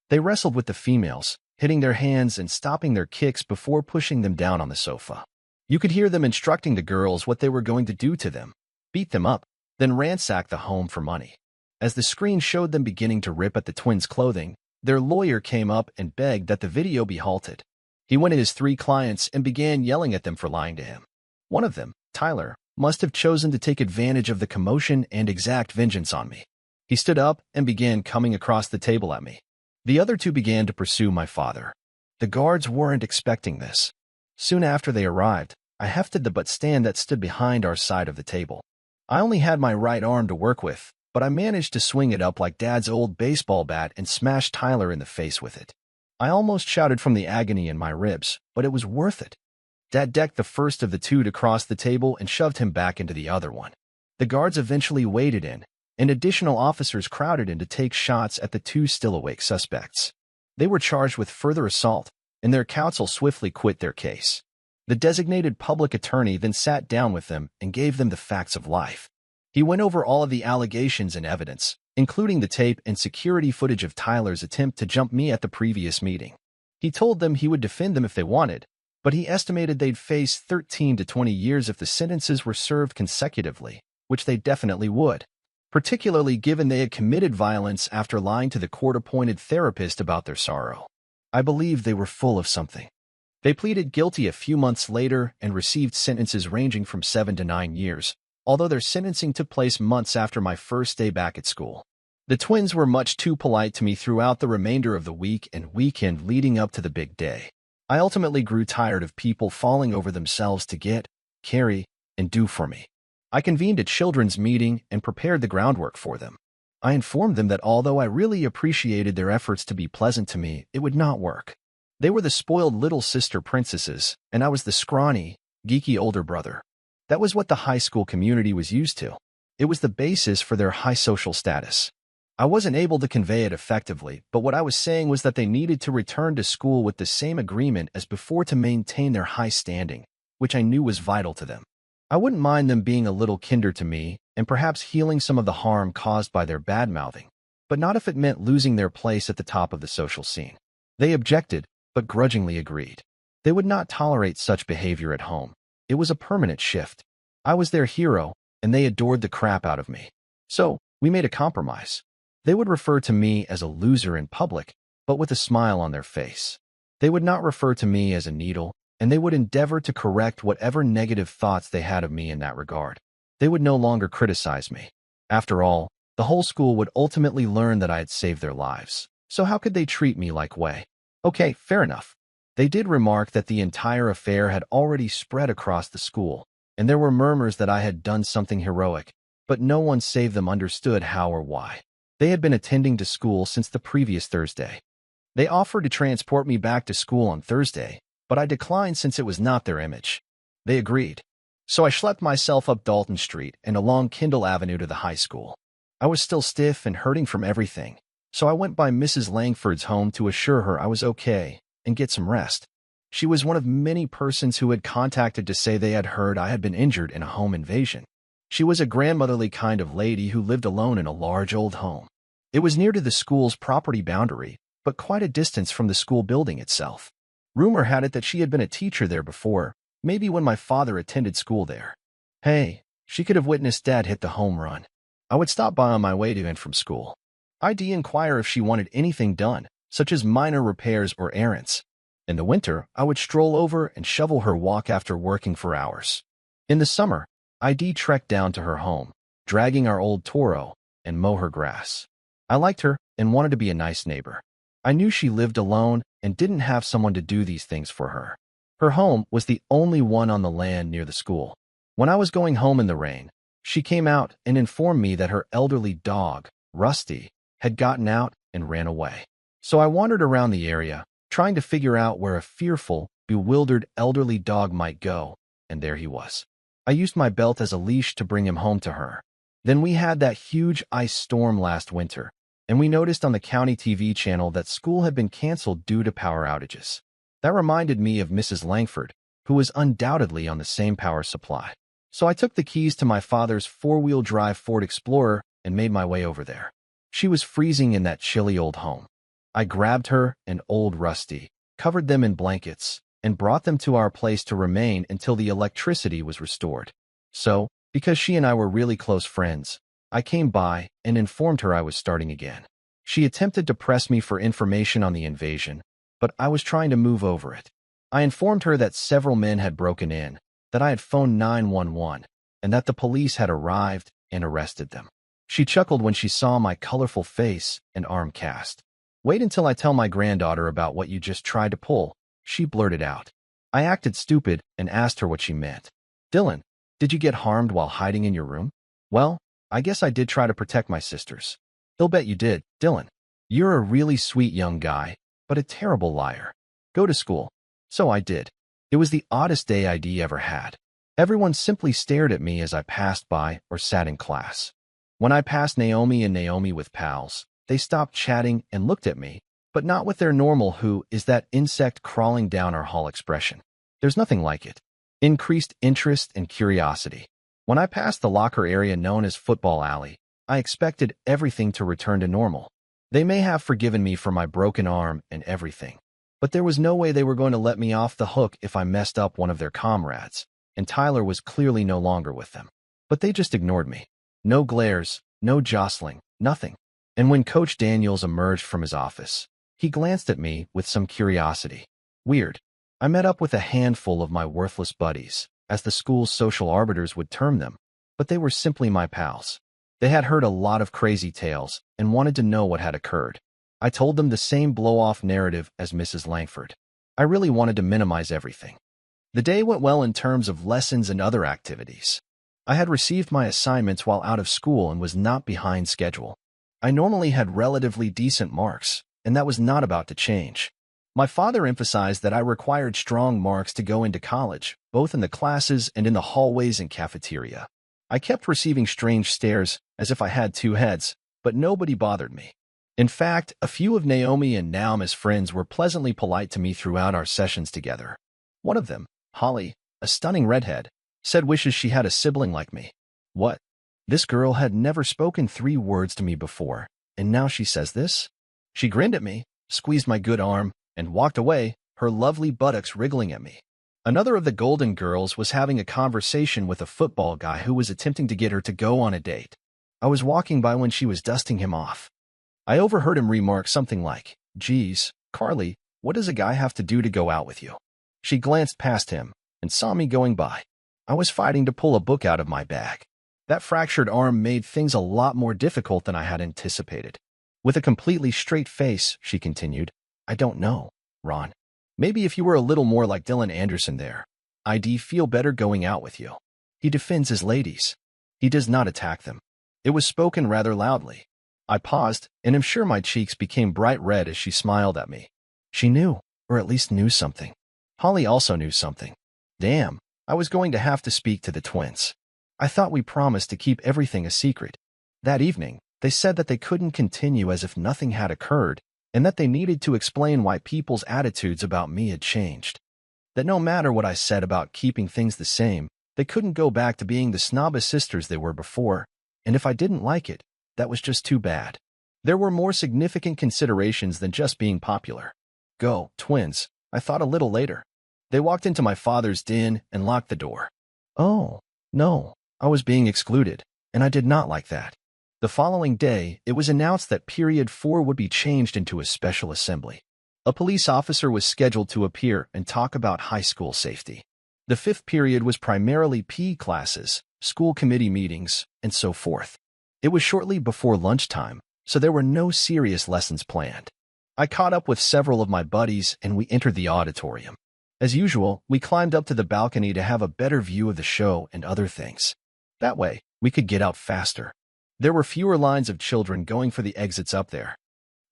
They wrestled with the females, hitting their hands and stopping their kicks before pushing them down on the sofa. You could hear them instructing the girls what they were going to do to them: beat them up, then ransack the home for money. As the screen showed them beginning to rip at the twins' clothing, their lawyer came up and begged that the video be halted. He went at his three clients and began yelling at them for lying to him. One of them, Tyler, must have chosen to take advantage of the commotion and exact vengeance on me. He stood up and began coming across the table at me. The other two began to pursue my father. The guards weren't expecting this. Soon after they arrived, I hefted the butt stand that stood behind our side of the table. I only had my right arm to work with, but I managed to swing it up like Dad's old baseball bat and smash Tyler in the face with it. I almost shouted from the agony in my ribs, but it was worth it. Dad decked the first of the two to cross the table and shoved him back into the other one. The guards eventually waded in, and additional officers crowded in to take shots at the two still awake suspects. They were charged with further assault, and their counsel swiftly quit their case. The designated public attorney then sat down with them and gave them the facts of life. He went over all of the allegations and evidence, including the tape and security footage of Tyler's attempt to jump me at the previous meeting. He told them he would defend them if they wanted, but he estimated they'd face 13 to 20 years if the sentences were served consecutively, which they definitely would, particularly given they had committed violence after lying to the court-appointed therapist about their sorrow. I believe they were full of something. They pleaded guilty a few months later and received sentences ranging from 7 to 9 years, although their sentencing took place months after my first day back at school. The twins were much too polite to me throughout the remainder of the week and weekend leading up to the big day. I ultimately grew tired of people falling over themselves to get, carry, and do for me. I convened a children's meeting and prepared the groundwork for them. I informed them that although I really appreciated their efforts to be pleasant to me, it would not work. They were the spoiled little sister princesses, and I was the scrawny, geeky older brother. That was what the high school community was used to. It was the basis for their high social status. I wasn't able to convey it effectively, but what I was saying was that they needed to return to school with the same agreement as before to maintain their high standing, which I knew was vital to them. I wouldn't mind them being a little kinder to me and perhaps healing some of the harm caused by their bad-mouthing, but not if it meant losing their place at the top of the social scene. They objected, but grudgingly agreed. They would not tolerate such behavior at home. It was a permanent shift. I was their hero, and they adored the crap out of me. So, we made a compromise. They would refer to me as a loser in public, but with a smile on their face. They would not refer to me as a needle, and they would endeavor to correct whatever negative thoughts they had of me in that regard. They would no longer criticize me. After all, the whole school would ultimately learn that I had saved their lives. So how could they treat me like way? Okay, fair enough. They did remark that the entire affair had already spread across the school, and there were murmurs that I had done something heroic, but no one save them understood how or why. They had been attending to school since the previous Thursday. They offered to transport me back to school on Thursday, but I declined since it was not their image. They agreed. So I schlepped myself up Dalton Street and along Kendall Avenue to the high school. I was still stiff and hurting from everything, so I went by Mrs. Langford's home to assure her I was okay and get some rest. She was one of many persons who had contacted to say they had heard I had been injured in a home invasion. She was a grandmotherly kind of lady who lived alone in a large old home. It was near to the school's property boundary, but quite a distance from the school building itself. Rumor had it that she had been a teacher there before, maybe when my father attended school there. Hey, she could have witnessed Dad hit the home run. I would stop by on my way to and from school. I'd inquire if she wanted anything done, such as minor repairs or errands. In the winter, I would stroll over and shovel her walk after working for hours. In the summer, I'd trek down to her home, dragging our old Toro, and mow her grass. I liked her and wanted to be a nice neighbor. I knew she lived alone and didn't have someone to do these things for her. Her home was the only one on the land near the school. When I was going home in the rain, she came out and informed me that her elderly dog, Rusty, had gotten out and ran away. So I wandered around the area, trying to figure out where a fearful, bewildered elderly dog might go, and there he was. I used my belt as a leash to bring him home to her. Then we had that huge ice storm last winter, and we noticed on the county TV channel that school had been canceled due to power outages. That reminded me of Mrs. Langford, who was undoubtedly on the same power supply. So I took the keys to my father's four-wheel drive Ford Explorer and made my way over there. She was freezing in that chilly old home. I grabbed her and old Rusty, covered them in blankets, and brought them to our place to remain until the electricity was restored. So, because she and I were really close friends, I came by and informed her I was starting again. She attempted to press me for information on the invasion, but I was trying to move over it. I informed her that several men had broken in, that I had phoned 911, and that the police had arrived and arrested them. She chuckled when she saw my colorful face and arm cast. "Wait until I tell my granddaughter about what you just tried to pull," she blurted out. I acted stupid and asked her what she meant. "Dylan, did you get harmed while hiding in your room?" "Well, I guess I did try to protect my sisters." "They'll bet you did, Dylan. You're a really sweet young guy, but a terrible liar. Go to school." So I did. It was the oddest day I'd ever had. Everyone simply stared at me as I passed by or sat in class. When I passed Naomi and Naomi with pals, they stopped chatting and looked at me, but not with their normal "who is that insect crawling down our hall" expression. There's nothing like it. Increased interest and curiosity. When I passed the locker area known as Football Alley, I expected everything to return to normal. They may have forgiven me for my broken arm and everything, but there was no way they were going to let me off the hook if I messed up one of their comrades, and Tyler was clearly no longer with them. But they just ignored me. No glares, no jostling, nothing. And when Coach Daniels emerged from his office, he glanced at me with some curiosity. Weird. I met up with a handful of my worthless buddies, as the school's social arbiters would term them, but they were simply my pals. They had heard a lot of crazy tales and wanted to know what had occurred. I told them the same blow-off narrative as Mrs. Langford. I really wanted to minimize everything. The day went well in terms of lessons and other activities. I had received my assignments while out of school and was not behind schedule. I normally had relatively decent marks, and that was not about to change. My father emphasized that I required strong marks to go into college, both in the classes and in the hallways and cafeteria. I kept receiving strange stares, as if I had two heads, but nobody bothered me. In fact, a few of Naomi and Naomi's friends were pleasantly polite to me throughout our sessions together. One of them, Holly, a stunning redhead, said wishes she had a sibling like me. What? This girl had never spoken 3 words to me before, and now she says this? She grinned at me, squeezed my good arm, and walked away, her lovely buttocks wriggling at me. Another of the Golden Girls was having a conversation with a football guy who was attempting to get her to go on a date. I was walking by when she was dusting him off. I overheard him remark something like, "Geez, Carly, what does a guy have to do to go out with you?" She glanced past him and saw me going by. I was fighting to pull a book out of my bag. That fractured arm made things a lot more difficult than I had anticipated. With a completely straight face, she continued, "I don't know, Ron. Maybe if you were a little more like Dylan Anderson there, I'd feel better going out with you. He defends his ladies. He does not attack them." It was spoken rather loudly. I paused, and am sure my cheeks became bright red as she smiled at me. She knew, or at least knew something. Holly also knew something. Damn, I was going to have to speak to the twins. I thought we promised to keep everything a secret. That evening, they said that they couldn't continue as if nothing had occurred, and that they needed to explain why people's attitudes about me had changed. That no matter what I said about keeping things the same, they couldn't go back to being the snobbish sisters they were before, and if I didn't like it, that was just too bad. There were more significant considerations than just being popular. Go, twins, I thought a little later. They walked into my father's den and locked the door. Oh, no, I was being excluded, and I did not like that. The following day, it was announced that Period 4 would be changed into a special assembly. A police officer was scheduled to appear and talk about high school safety. The 5th period was primarily PE classes, school committee meetings, and so forth. It was shortly before lunchtime, so there were no serious lessons planned. I caught up with several of my buddies and we entered the auditorium. As usual, we climbed up to the balcony to have a better view of the show and other things. That way, we could get out faster. There were fewer lines of children going for the exits up there.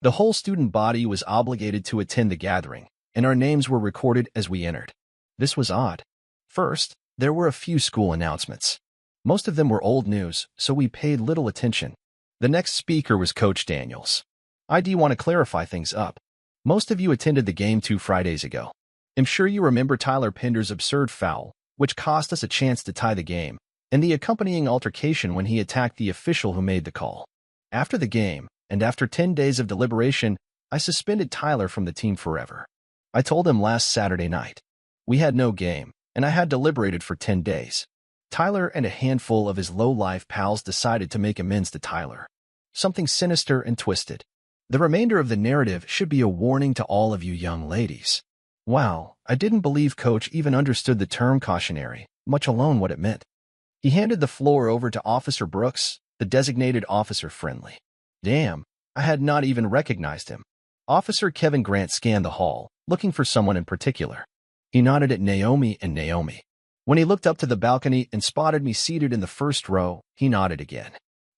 The whole student body was obligated to attend the gathering, and our names were recorded as we entered. This was odd. First, there were a few school announcements. Most of them were old news, so we paid little attention. The next speaker was Coach Daniels. I do want to clarify things up. Most of you attended the game 2 Fridays ago. I'm sure you remember Tyler Pender's absurd foul, which cost us a chance to tie the game, and the accompanying altercation when he attacked the official who made the call. After the game, and after 10 days of deliberation, I suspended Tyler from the team forever. I told him last Saturday night. We had no game, and I had deliberated for 10 days. Tyler and a handful of his low-life pals decided to make amends to Tyler. Something sinister and twisted. The remainder of the narrative should be a warning to all of you young ladies. Wow, I didn't believe Coach even understood the term cautionary, much alone what it meant. He handed the floor over to Officer Brooks, the designated officer friendly. Damn, I had not even recognized him. Officer Kevin Grant scanned the hall, looking for someone in particular. He nodded at Naomi and Naomi. When he looked up to the balcony and spotted me seated in the first row, he nodded again.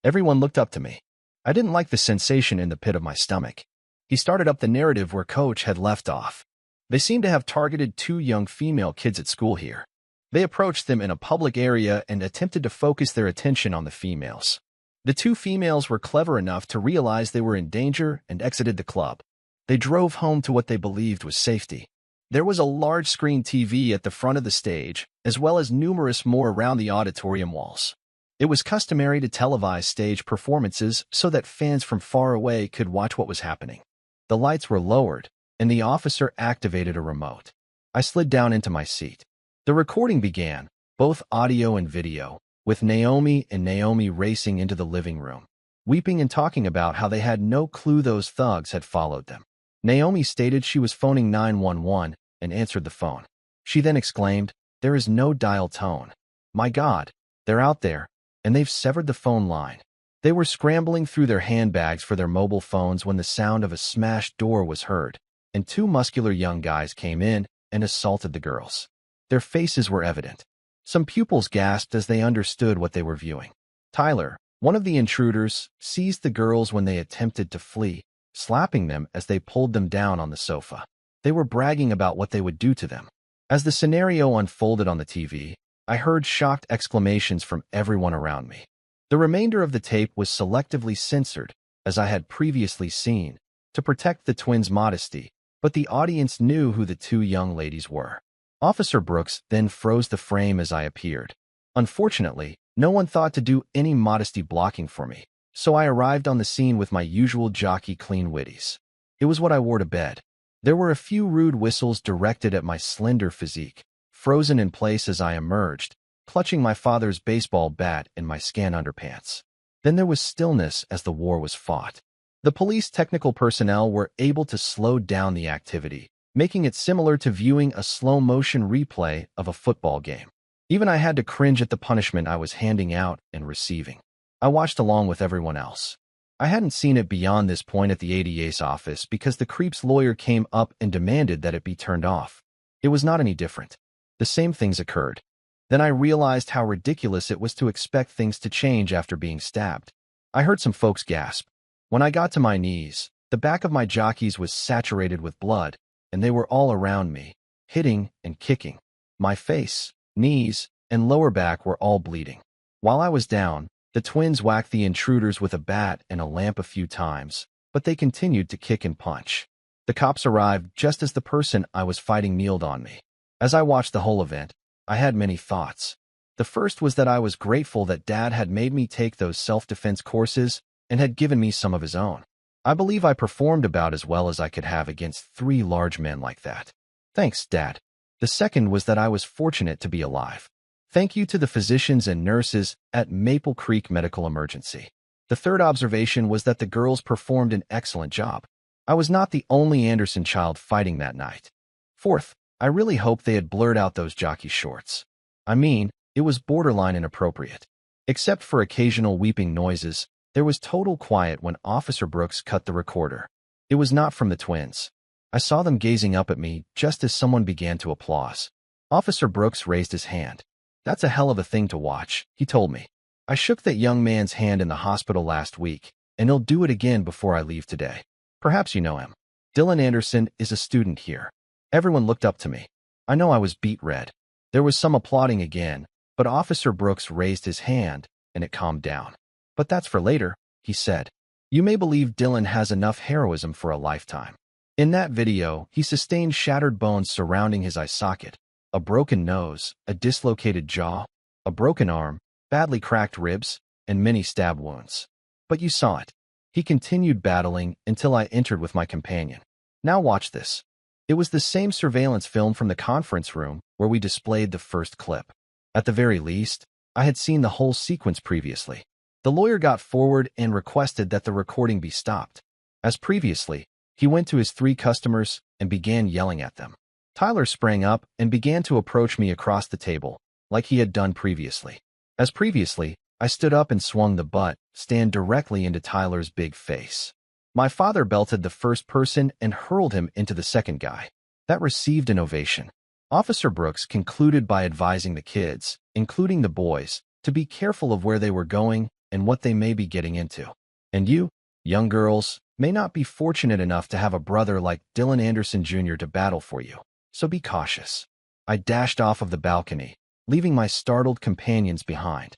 Everyone looked up to me. I didn't like the sensation in the pit of my stomach. He started up the narrative where Coach had left off. They seemed to have targeted 2 young female kids at school here. They approached them in a public area and attempted to focus their attention on the females. The 2 females were clever enough to realize they were in danger and exited the club. They drove home to what they believed was safety. There was a large screen TV at the front of the stage, as well as numerous more around the auditorium walls. It was customary to televise stage performances so that fans from far away could watch what was happening. The lights were lowered, and the officer activated a remote. I slid down into my seat. The recording began, both audio and video, with Naomi and Naomi racing into the living room, weeping and talking about how they had no clue those thugs had followed them. Naomi stated she was phoning 911 and answered the phone. She then exclaimed, "There is no dial tone. My God, they're out there, and they've severed the phone line." They were scrambling through their handbags for their mobile phones when the sound of a smashed door was heard, and 2 muscular young guys came in and assaulted the girls. Their faces were evident. Some pupils gasped as they understood what they were viewing. Tyler, one of the intruders, seized the girls when they attempted to flee, slapping them as they pulled them down on the sofa. They were bragging about what they would do to them. As the scenario unfolded on the TV, I heard shocked exclamations from everyone around me. The remainder of the tape was selectively censored, as I had previously seen, to protect the twins' modesty, but the audience knew who the 2 young ladies were. Officer Brooks then froze the frame as I appeared. Unfortunately, no one thought to do any modesty blocking for me, so I arrived on the scene with my usual jockey clean witties. It was what I wore to bed. There were a few rude whistles directed at my slender physique, frozen in place as I emerged, clutching my father's baseball bat in my scan underpants. Then there was stillness as the war was fought. The police technical personnel were able to slow down the activity, making it similar to viewing a slow-motion replay of a football game. Even I had to cringe at the punishment I was handing out and receiving. I watched along with everyone else. I hadn't seen it beyond this point at the ADA's office because the creep's lawyer came up and demanded that it be turned off. It was not any different. The same things occurred. Then I realized how ridiculous it was to expect things to change after being stabbed. I heard some folks gasp. When I got to my knees, the back of my jockeys was saturated with blood, and they were all around me, hitting and kicking. My face, knees, and lower back were all bleeding. While I was down, the twins whacked the intruders with a bat and a lamp a few times, but they continued to kick and punch. The cops arrived just as the person I was fighting kneeled on me. As I watched the whole event, I had many thoughts. The first was that I was grateful that Dad had made me take those self-defense courses and had given me some of his own. I believe I performed about as well as I could have against 3 large men like that. Thanks, Dad. The second was that I was fortunate to be alive. Thank you to the physicians and nurses at Maple Creek Medical Emergency. The third observation was that the girls performed an excellent job. I was not the only Anderson child fighting that night. Fourth, I really hope they had blurred out those jockey shorts. I mean, it was borderline inappropriate. Except for occasional weeping noises, there was total quiet when Officer Brooks cut the recorder. It was not from the twins. I saw them gazing up at me just as someone began to applause. Officer Brooks raised his hand. "That's a hell of a thing to watch," he told me. "I shook that young man's hand in the hospital last week, and he'll do it again before I leave today." Perhaps you know him. Dylan Anderson is a student here. Everyone looked up to me. I know I was beet red. There was some applauding again, but Officer Brooks raised his hand, and it calmed down. But that's for later, he said. You may believe Dylan has enough heroism for a lifetime. In that video, he sustained shattered bones surrounding his eye socket, a broken nose, a dislocated jaw, a broken arm, badly cracked ribs, and many stab wounds. But you saw it. He continued battling until I entered with my companion. Now watch this. It was the same surveillance film from the conference room where we displayed the first clip. At the very least, I had seen the whole sequence previously. The lawyer got forward and requested that the recording be stopped. As previously, he went to his 3 customers and began yelling at them. Tyler sprang up and began to approach me across the table, like he had done previously. As previously, I stood up and swung the butt stand directly into Tyler's big face. My father belted the first person and hurled him into the second guy. That received an ovation. Officer Brooks concluded by advising the kids, including the boys, to be careful of where they were going and what they may be getting into. And you, young girls, may not be fortunate enough to have a brother like Dylan Anderson Jr. to battle for you, so be cautious. I dashed off of the balcony, leaving my startled companions behind.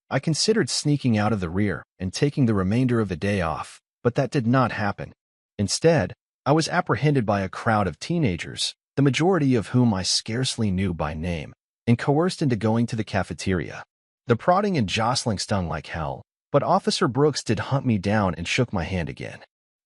I considered sneaking out of the rear and taking the remainder of the day off, but that did not happen. Instead, I was apprehended by a crowd of teenagers, the majority of whom I scarcely knew by name, and coerced into going to the cafeteria. The prodding and jostling stung like hell, but Officer Brooks did hunt me down and shook my hand again.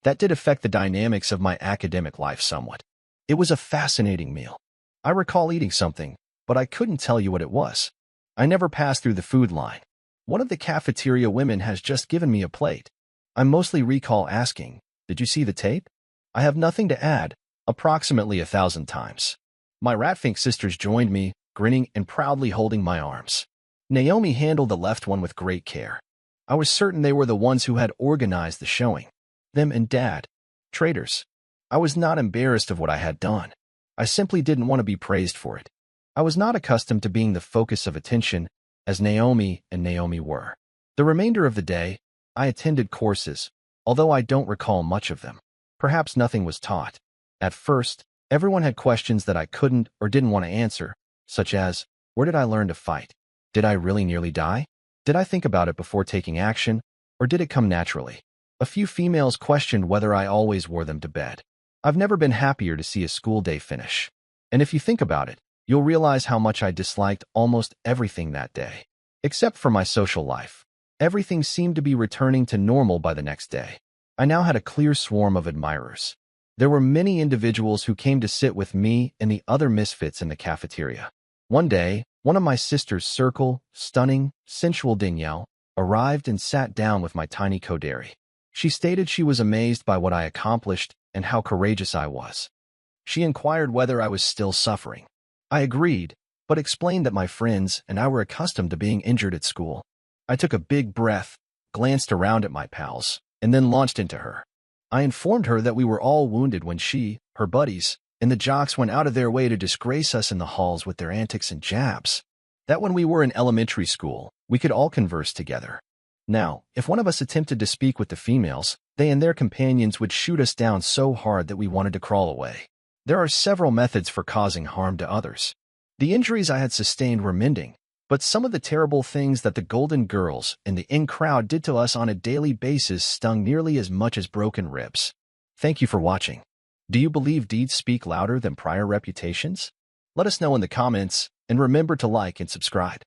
That did affect the dynamics of my academic life somewhat. It was a fascinating meal. I recall eating something, but I couldn't tell you what it was. I never passed through the food line. One of the cafeteria women has just given me a plate. I mostly recall asking, "Did you see the tape?" I have nothing to add, approximately 1,000 times. My Ratfink sisters joined me, grinning and proudly holding my arms. Naomi handled the left one with great care. I was certain they were the ones who had organized the showing. Them and Dad. Traitors. I was not embarrassed of what I had done. I simply didn't want to be praised for it. I was not accustomed to being the focus of attention, as Naomi and Naomi were. The remainder of the day, I attended courses, although I don't recall much of them. Perhaps nothing was taught. At first, everyone had questions that I couldn't or didn't want to answer, such as, where did I learn to fight? Did I really nearly die? Did I think about it before taking action, or did it come naturally? A few females questioned whether I always wore them to bed. I've never been happier to see a school day finish. And if you think about it, you'll realize how much I disliked almost everything that day. Except for my social life. Everything seemed to be returning to normal by the next day. I now had a clear swarm of admirers. There were many individuals who came to sit with me and the other misfits in the cafeteria. One day, one of my sisters' circle, stunning, sensual Danielle, arrived and sat down with my tiny Kodari. She stated she was amazed by what I accomplished and how courageous I was. She inquired whether I was still suffering. I agreed, but explained that my friends and I were accustomed to being injured at school. I took a big breath, glanced around at my pals, and then launched into her. I informed her that we were all wounded when she, her buddies, and the jocks went out of their way to disgrace us in the halls with their antics and jabs. That when we were in elementary school, we could all converse together. Now, if one of us attempted to speak with the females, they and their companions would shoot us down so hard that we wanted to crawl away. There are several methods for causing harm to others. The injuries I had sustained were mending, but some of the terrible things that the Golden Girls and the in-crowd did to us on a daily basis stung nearly as much as broken ribs. Thank you for watching. Do you believe deeds speak louder than prior reputations? Let us know in the comments, and remember to like and subscribe.